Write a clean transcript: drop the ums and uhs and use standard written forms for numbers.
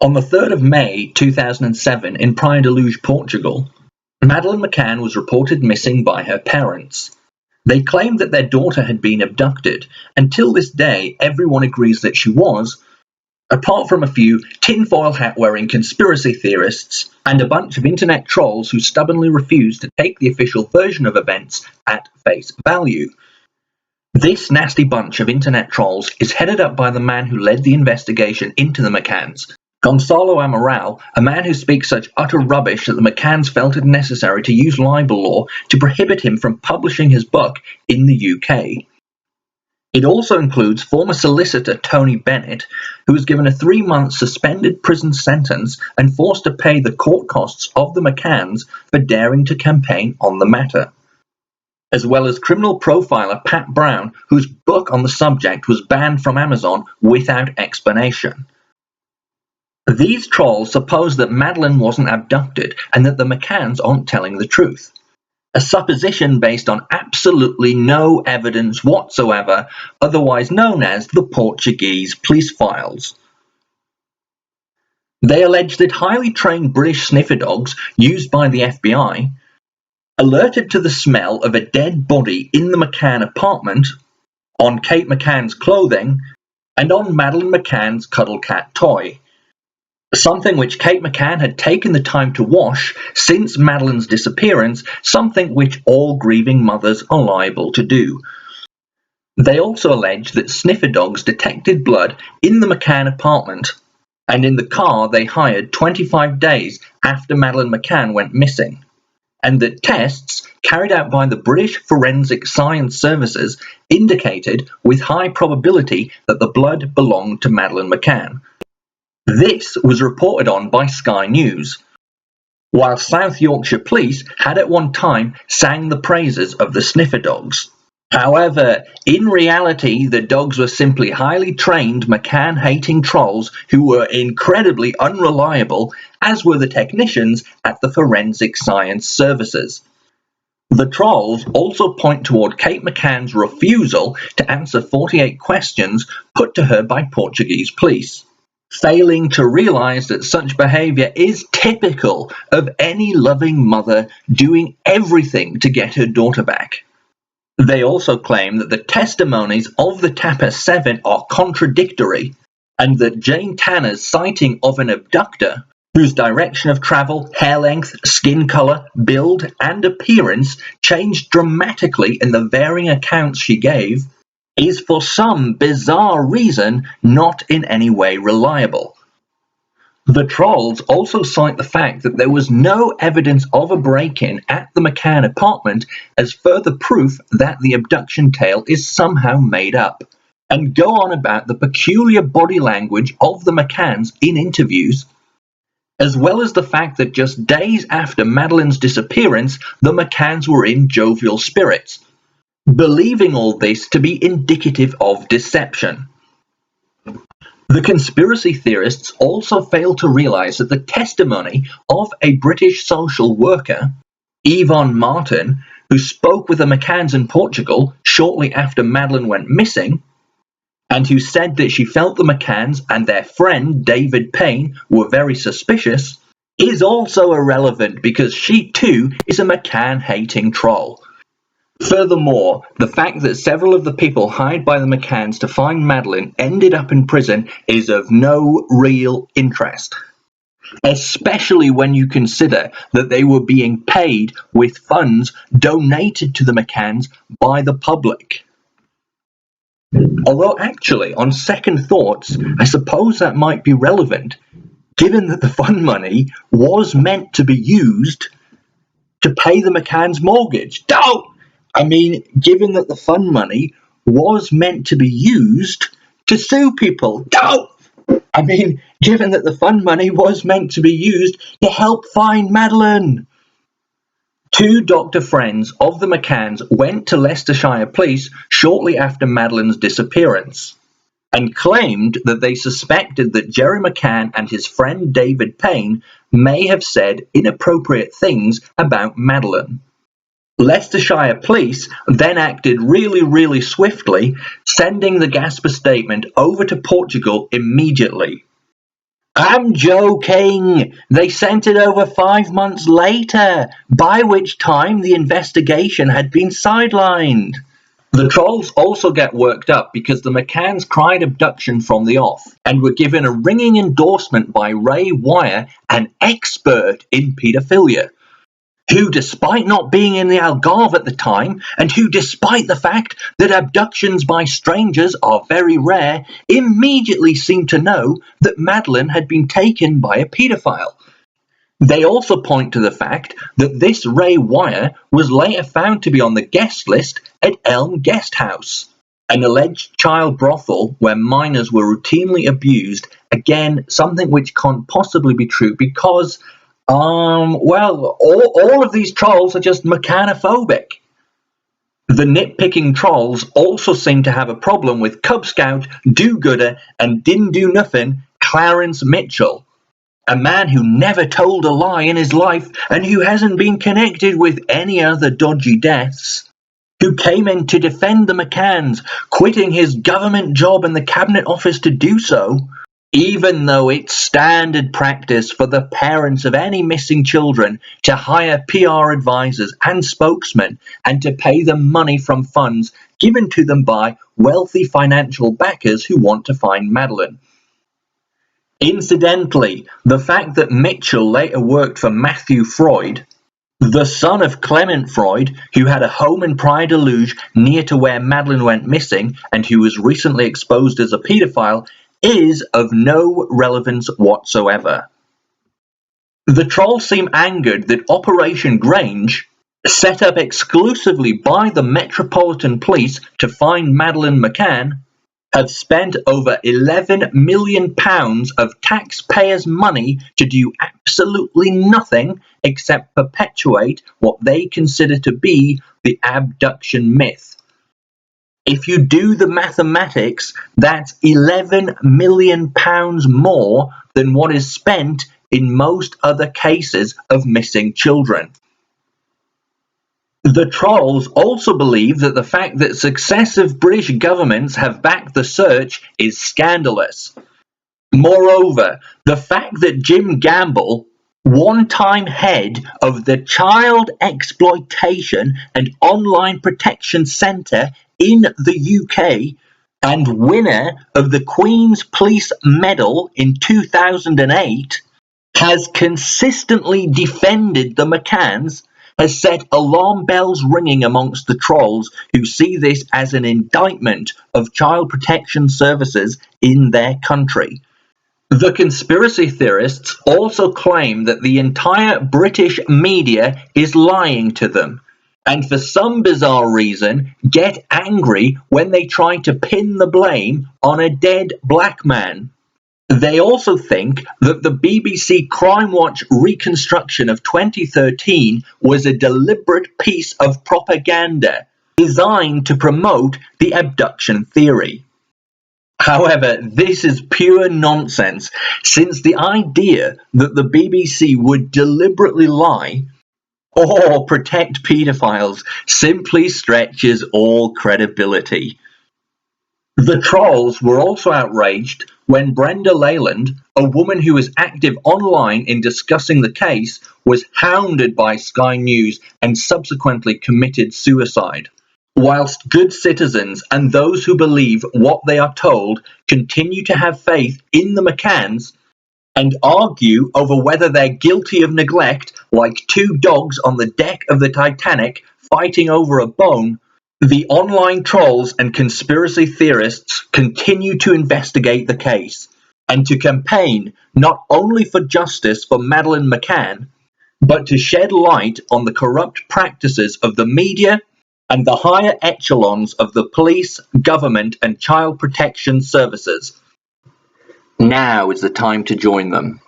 On the 3rd of May 2007 in Praia da Luz, Portugal, Madeleine McCann was reported missing by her parents. They claimed that their daughter had been abducted. Until this day, everyone agrees that she was, apart from a few tinfoil hat-wearing conspiracy theorists and a bunch of internet trolls who stubbornly refuse to take the official version of events at face value. This nasty bunch of internet trolls is headed up by the man who led the investigation into the McCanns, Gonçalo Amaral, a man who speaks such utter rubbish that the McCanns felt it necessary to use libel law to prohibit him from publishing his book in the UK. It also includes former solicitor Tony Bennett, who was given a 3-month suspended prison sentence and forced to pay the court costs of the McCanns for daring to campaign on the matter, as well as criminal profiler Pat Brown, whose book on the subject was banned from Amazon without explanation. These trolls suppose that Madeleine wasn't abducted and that the McCanns aren't telling the truth. A supposition based on absolutely no evidence whatsoever, otherwise known as the Portuguese police files. They allege that highly trained British sniffer dogs used by the FBI, alerted to the smell of a dead body in the McCann apartment, on Kate McCann's clothing, and on Madeleine McCann's cuddle cat toy. Something which Kate McCann had taken the time to wash since Madeleine's disappearance, something which all grieving mothers are liable to do. They also allege that sniffer dogs detected blood in the McCann apartment and in the car they hired 25 days after Madeleine McCann went missing, and that tests carried out by the British Forensic Science Services indicated with high probability that the blood belonged to Madeleine McCann. This was reported on by Sky News, while South Yorkshire Police had at one time sang the praises of the sniffer dogs. However, in reality, the dogs were simply highly trained McCann-hating trolls who were incredibly unreliable, as were the technicians at the Forensic Science Services. The trolls also point toward Kate McCann's refusal to answer 48 questions put to her by Portuguese police, failing to realize that such behavior is typical of any loving mother doing everything to get her daughter back. They also claim that the testimonies of the Tapper 7 are contradictory, and that Jane Tanner's sighting of an abductor, whose direction of travel, hair length, skin color, build, and appearance changed dramatically in the varying accounts she gave, is for some bizarre reason not in any way reliable. The trolls also cite the fact that there was no evidence of a break-in at the McCann apartment as further proof that the abduction tale is somehow made up, and go on about the peculiar body language of the McCanns in interviews, as well as the fact that just days after Madeleine's disappearance, the McCanns were in jovial spirits, believing all this to be indicative of deception. The conspiracy theorists also fail to realize that the testimony of a British social worker, Yvonne Martin, who spoke with the McCanns in Portugal shortly after Madeleine went missing, and who said that she felt the McCanns and their friend David Payne were very suspicious, is also irrelevant because she too is a McCann-hating troll. Furthermore, the fact that several of the people hired by the McCanns to find Madeleine ended up in prison is of no real interest, especially when you consider that they were being paid with funds donated to the McCanns by the public. Although actually, on second thoughts, I suppose that might be relevant, given that the fund money was meant to be used to pay the McCanns' mortgage. Given that the fund money was meant to be used to sue people. Given that the fund money was meant to be used to help find Madeleine. Two doctor friends of the McCanns went to Leicestershire Police shortly after Madeleine's disappearance and claimed that they suspected that Jerry McCann and his friend David Payne may have said inappropriate things about Madeleine. Leicestershire Police then acted really swiftly, sending the Gasper statement over to Portugal immediately. I'm joking. They sent it over 5 months later, by which time the investigation had been sidelined. The trolls also get worked up because the McCanns cried abduction from the off and were given a ringing endorsement by Ray Wire, an expert in paedophilia, who, despite not being in the Algarve at the time, and who, despite the fact that abductions by strangers are very rare, immediately seemed to know that Madeleine had been taken by a paedophile. They also point to the fact that this Ray Wire was later found to be on the guest list at Elm Guest House, an alleged child brothel where minors were routinely abused. Again, something which can't possibly be true because, all of these trolls are just mechanophobic. The nitpicking trolls also seem to have a problem with Cub Scout, do-gooder, and didn't-do-nothing Clarence Mitchell, a man who never told a lie in his life and who hasn't been connected with any other dodgy deaths, who came in to defend the McCanns, quitting his government job in the cabinet office to do so, even though it's standard practice for the parents of any missing children to hire PR advisors and spokesmen and to pay them money from funds given to them by wealthy financial backers who want to find Madeleine. Incidentally, the fact that Mitchell later worked for Matthew Freud, the son of Clement Freud, who had a home in Praia de Luz near to where Madeleine went missing and who was recently exposed as a paedophile, is of no relevance whatsoever. The trolls seem angered that Operation Grange, set up exclusively by the Metropolitan Police to find Madeleine McCann, have spent over £11 million of taxpayers' money to do absolutely nothing except perpetuate what they consider to be the abduction myth. If you do the mathematics, that's £11 million more than what is spent in most other cases of missing children. The trolls also believe that the fact that successive British governments have backed the search is scandalous. Moreover, the fact that Jim Gamble, one-time head of the Child Exploitation and Online Protection Centre in the UK and winner of the Queen's Police Medal in 2008, has consistently defended the McCanns, has set alarm bells ringing amongst the trolls who see this as an indictment of child protection services in their country. The conspiracy theorists also claim that the entire British media is lying to them, and for some bizarre reason get angry when they try to pin the blame on a dead black man. They also think that the BBC Crime Watch reconstruction of 2013 was a deliberate piece of propaganda designed to promote the abduction theory. However, this is pure nonsense, since the idea that the BBC would deliberately lie or protect paedophiles simply stretches all credibility. The trolls were also outraged when Brenda Leyland, a woman who was active online in discussing the case, was hounded by Sky News and subsequently committed suicide. Whilst good citizens and those who believe what they are told continue to have faith in the McCanns and argue over whether they're guilty of neglect like two dogs on the deck of the Titanic fighting over a bone, the online trolls and conspiracy theorists continue to investigate the case and to campaign not only for justice for Madeleine McCann, but to shed light on the corrupt practices of the media and the higher echelons of the police, government, and child protection services. Now is the time to join them.